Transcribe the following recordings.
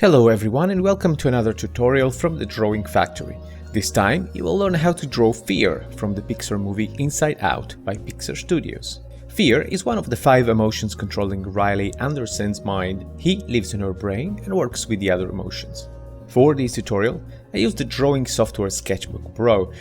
Hello everyone and welcome to another tutorial from the Drawing Factory. This time you will learn how to draw fear from the Pixar movie Inside Out by Pixar Studios. Fear is one of the 5 emotions controlling Riley Anderson's mind. He lives in her brain and works with the other emotions. For this tutorial, I used the drawing software Sketchbook Pro,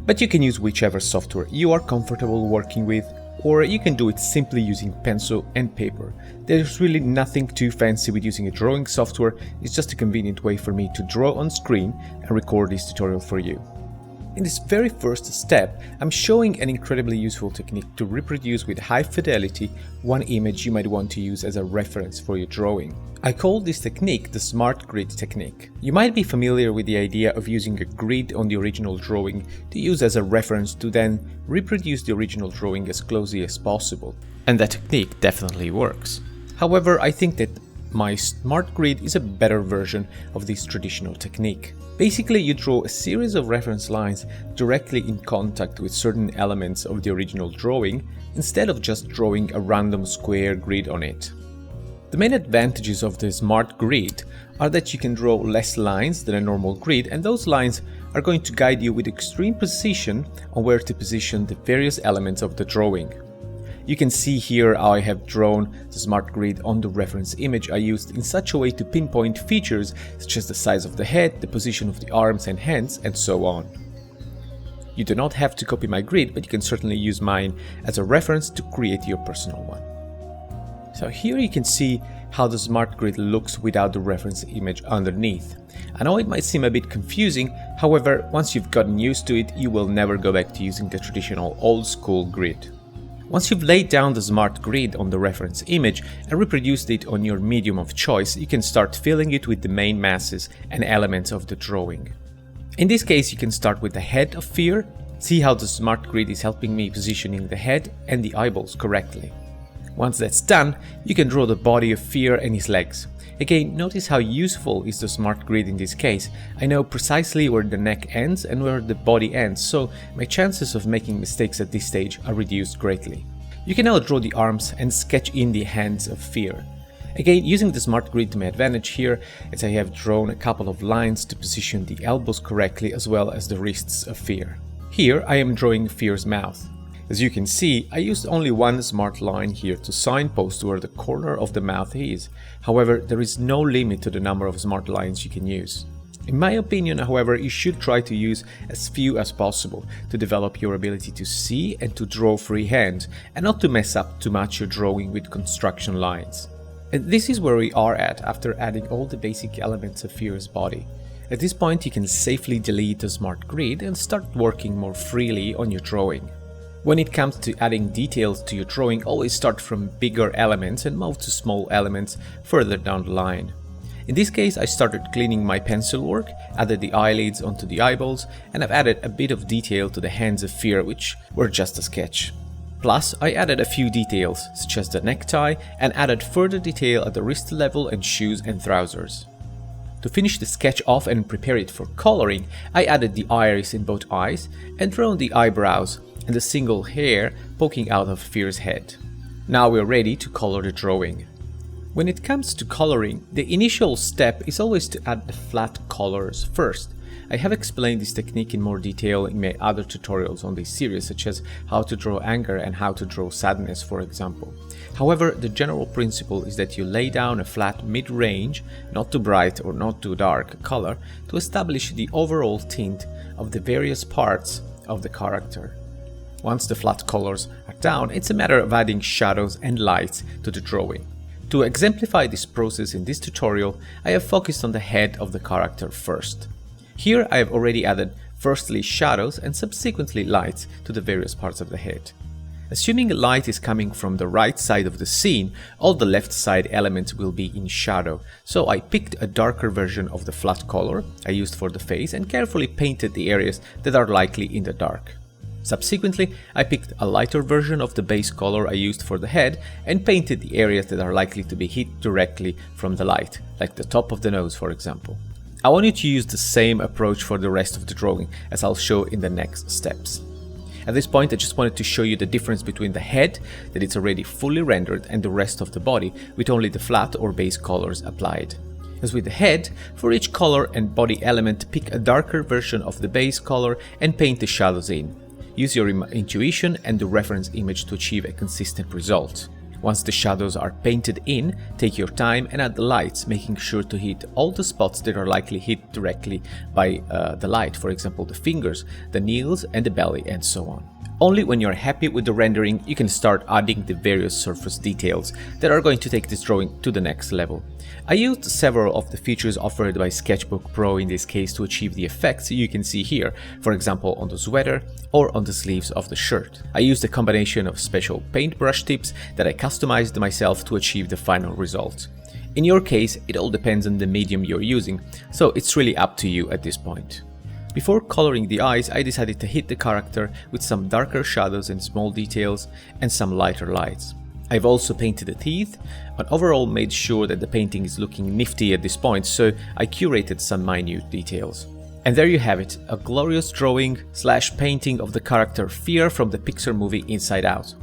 but you can use whichever software you are comfortable working with, or you can do it simply using pencil and paper. There's really nothing too fancy with using a drawing software, it's just a convenient way for me to draw on screen and record this tutorial for you. In this very first step, I'm showing an incredibly useful technique to reproduce with high fidelity one image you might want to use as a reference for your drawing. I call this technique the Smart Grid technique. You might be familiar with the idea of using a grid on the original drawing to use as a reference to then reproduce the original drawing as closely as possible. And that technique definitely works. However, I think that my Smart Grid is a better version of this traditional technique. Basically, you draw a series of reference lines directly in contact with certain elements of the original drawing, instead of just drawing a random square grid on it. The main advantages of the Smart Grid are that you can draw less lines than a normal grid, and those lines are going to guide you with extreme precision on where to position the various elements of the drawing. You can see here how I have drawn the Smart Grid on the reference image I used in such a way to pinpoint features such as the size of the head, the position of the arms and hands, and so on. You do not have to copy my grid, but you can certainly use mine as a reference to create your personal one. So here you can see how the Smart Grid looks without the reference image underneath. I know it might seem a bit confusing, however, once you've gotten used to it, you will never go back to using the traditional old school grid. Once you've laid down the Smart Grid on the reference image and reproduced it on your medium of choice, you can start filling it with the main masses and elements of the drawing. In this case, you can start with the head of Fear. See how the Smart Grid is helping me positioning the head and the eyeballs correctly. Once that's done, you can draw the body of Fear and his legs. Again, notice how useful is the Smart Grid in this case. I know precisely where the neck ends and where the body ends, so my chances of making mistakes at this stage are reduced greatly. You can now draw the arms and sketch in the hands of Fear. Again, using the Smart Grid to my advantage here, as I have drawn a couple of lines to position the elbows correctly as well as the wrists of Fear. Here I am drawing Fear's mouth. As you can see, I used only one smart line here to signpost where the corner of the mouth is. However, there is no limit to the number of smart lines you can use. In my opinion, however, you should try to use as few as possible to develop your ability to see and to draw freehand, and not to mess up too much your drawing with construction lines. And this is where we are at after adding all the basic elements of Fear's body. At this point, you can safely delete the Smart Grid and start working more freely on your drawing. When it comes to adding details to your drawing, always start from bigger elements and move to small elements further down the line. In this case, I started cleaning my pencil work, added the eyelids onto the eyeballs, and I've added a bit of detail to the hands of Fear, which were just a sketch. Plus, I added a few details, such as the necktie, and added further detail at the wrist level and shoes and trousers. To finish the sketch off and prepare it for coloring, I added the iris in both eyes and drawn the eyebrows and a single hair poking out of Fear's head. Now we're ready to color the drawing. When it comes to coloring, the initial step is always to add the flat colors first. I have explained this technique in more detail in my other tutorials on this series, such as how to draw anger and how to draw sadness, for example. However, the general principle is that you lay down a flat mid-range, not too bright or not too dark color, to establish the overall tint of the various parts of the character. Once the flat colors are down, it's a matter of adding shadows and lights to the drawing. To exemplify this process in this tutorial, I have focused on the head of the character first. Here I have already added firstly shadows and subsequently lights to the various parts of the head. Assuming light is coming from the right side of the scene, all the left side elements will be in shadow, so I picked a darker version of the flat color I used for the face and carefully painted the areas that are likely in the dark. Subsequently, I picked a lighter version of the base color I used for the head and painted the areas that are likely to be hit directly from the light, like the top of the nose, for example. I want you to use the same approach for the rest of the drawing, as I'll show in the next steps. At this point, I just wanted to show you the difference between the head, that it's already fully rendered, and the rest of the body, with only the flat or base colors applied. As with the head, for each color and body element, pick a darker version of the base color and paint the shadows in. Use your intuition and the reference image to achieve a consistent result. Once the shadows are painted in, take your time and add the lights, making sure to hit all the spots that are likely hit directly by the light, for example the fingers, the nails and the belly, and so on. Only when you're happy with the rendering, you can start adding the various surface details that are going to take this drawing to the next level. I used several of the features offered by Sketchbook Pro in this case to achieve the effects you can see here, for example on the sweater or on the sleeves of the shirt. I used a combination of special paintbrush tips that I customized myself to achieve the final result. In your case, it all depends on the medium you're using, so it's really up to you at this point. Before coloring the eyes, I decided to hit the character with some darker shadows and small details and some lighter lights. I've also painted the teeth, but overall made sure that the painting is looking nifty at this point, so I curated some minute details. And there you have it, a glorious drawing / painting of the character Fear from the Pixar movie Inside Out.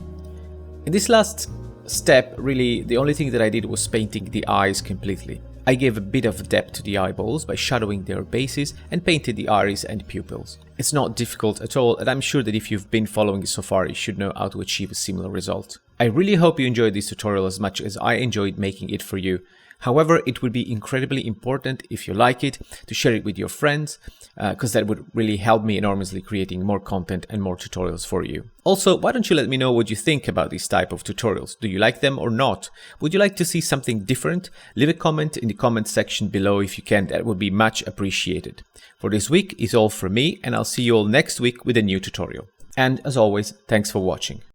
In this last step, really the only thing that I did was painting the eyes completely. I gave a bit of depth to the eyeballs by shadowing their bases and painted the iris and pupils. It's not difficult at all, and I'm sure that if you've been following so far, you should know how to achieve a similar result. I really hope you enjoyed this tutorial as much as I enjoyed making it for you. However, it would be incredibly important, if you like it, to share it with your friends, because that would really help me enormously creating more content and more tutorials for you. Also, why don't you let me know what you think about this type of tutorials? Do you like them or not? Would you like to see something different? Leave a comment in the comment section below if you can, that would be much appreciated. For this week is all from me, and I'll see you all next week with a new tutorial. And as always, thanks for watching.